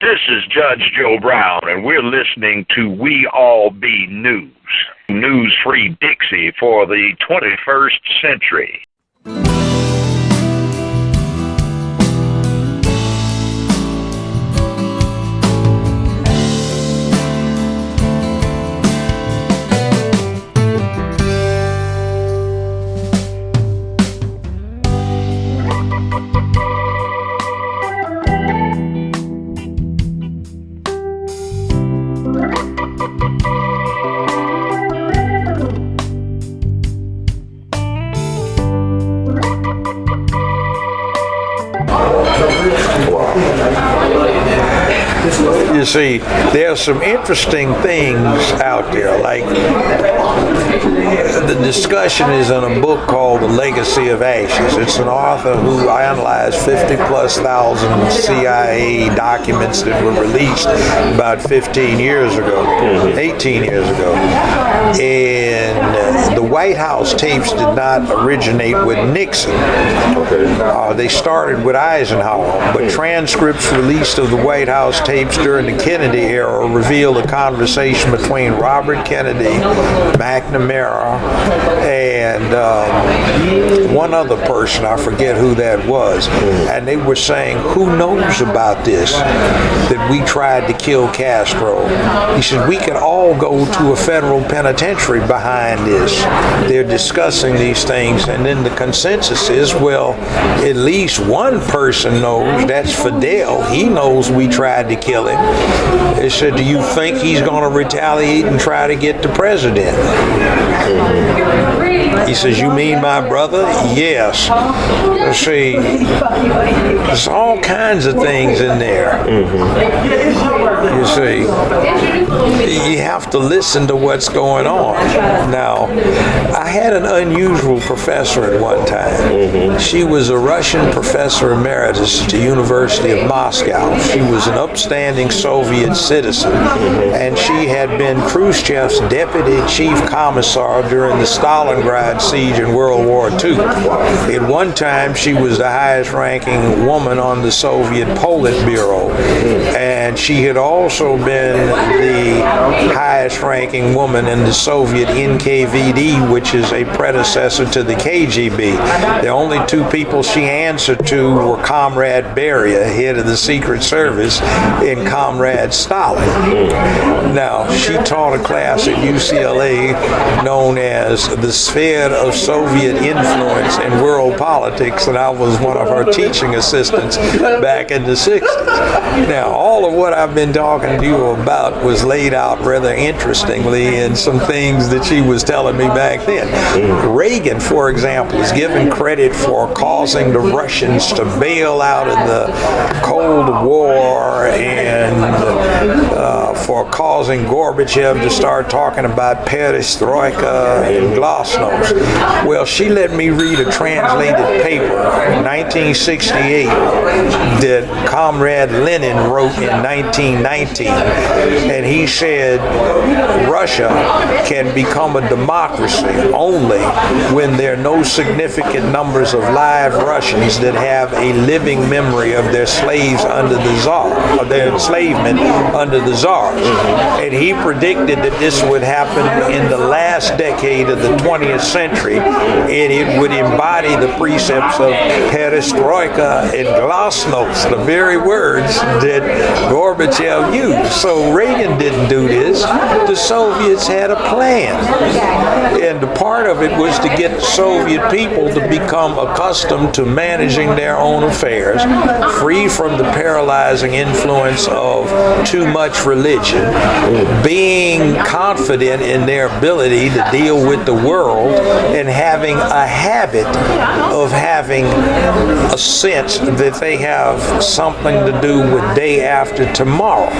This is Judge Joe Brown, and we're listening to We All Be News. News-free Dixie for the 21st century. You see, there's some interesting things out there, like the discussion is in a book called The Legacy of Ashes. It's an author who analyzed 50,000+ CIA documents that were released about 15 years ago, 18 years ago. And the White House tapes did not originate with Nixon. They started with Eisenhower, but transcripts released of the White House tapes during the Kennedy era revealed a conversation between Robert Kennedy, McNamara, and one other person, I forget who that was, and they were saying, who knows about this, that we tried to kill Castro? He said, we could all go to a federal penitentiary behind this. They're discussing these things, and then the consensus is, well, at least one person knows, that's Fidel. He knows we tried to kill him. They said, do you think he's going to retaliate and try to get the president? He says, you mean my brother? Yes. See, there's all kinds of things in there. You see, you have to listen to what's going on. Now, I had an unusual professor at one time. She was a Russian professor emeritus at the University of Moscow. She was an upstanding Soviet citizen, and she had been Khrushchev's deputy chief commissar during the Stalingrad siege in World War II. At one time, she was the highest-ranking woman on the Soviet Politburo, and she had also been the highest-ranking woman in the Soviet NKVD, which is a predecessor to the KGB. The only two people she answered to were Comrade Beria, head of the Secret Service, and Comrade Stalin. Now, she taught a class at UCLA known as the Sphere of Soviet Influence in World Politics, and I was one of her teaching assistants back in the 60s. Now, all of what I've been talking to you about was laid out rather interestingly in some things that she was telling me back then. Reagan, for example, is given credit for causing the Russians to bail out of the Cold War and for causing Gorbachev to start talking about perestroika and glasnost. Well, she let me read a translated paper in 1968 that Comrade Lenin wrote in 1919, and he said Russia can become a democracy only when there are no significant numbers of live Russians that have a living memory of their slaves under the Tsar, of their enslavement under the Tsars. And he predicted that this would happen in the last decade of the 20th century, and it would embody the precepts of perestroika and glasnost, the very words that Gorbachev used. So Reagan didn't do this. The Soviets had a plan, and the part of it was to get the Soviet people to become accustomed to managing their own affairs, free from the paralyzing influence of too much religion, being confident in their ability to deal with the world, and having a habit of having a sense that they have something to do with day after tomorrow.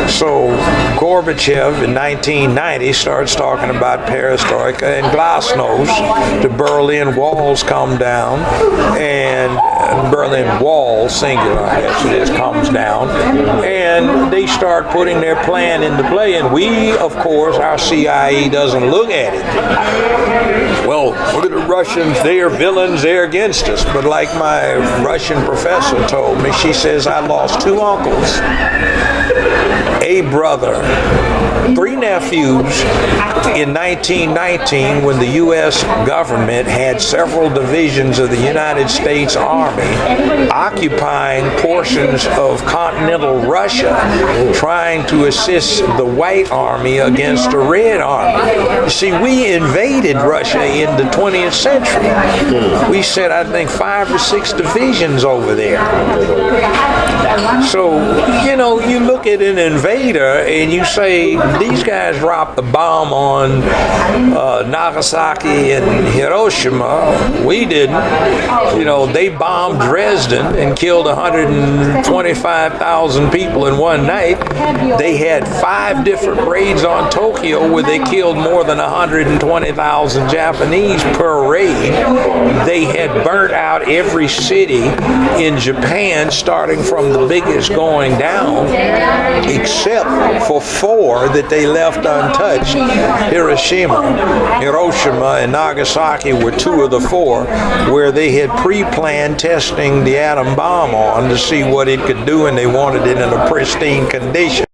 So Gorbachev in 1990 starts talking about perestroika and glasnost. The Berlin Walls come down, and Berlin Wall, singular, I guess it is, comes down, and they start putting their plan into play, and we, of course, our CIA doesn't look at it. Well, look at the Russians, they're villains, they're against us. But like my Russian professor told me, she says, I lost two uncles a brother, 3 nephews in 1919 when the U.S. government had several divisions of the United States Army occupying portions of continental Russia, trying to assist the White Army against the Red Army. You see, we invaded Russia in the 20th century. We sent, I think, 5 or 6 divisions over there. So, you know, you look at an invader and you say, these guys dropped the bomb on Nagasaki and Hiroshima. We didn't. You know, they bombed Dresden and killed 125,000 people in one night. They had 5 different raids on Tokyo where they killed more than 120,000 Japanese per raid. They had burnt out every city in Japan, starting from the biggest going down, except for 4 that they left untouched. Hiroshima, and Nagasaki were 2 of the 4 where they had pre-planned testing the atom bomb on to see what it could do, and they wanted it in a pristine condition.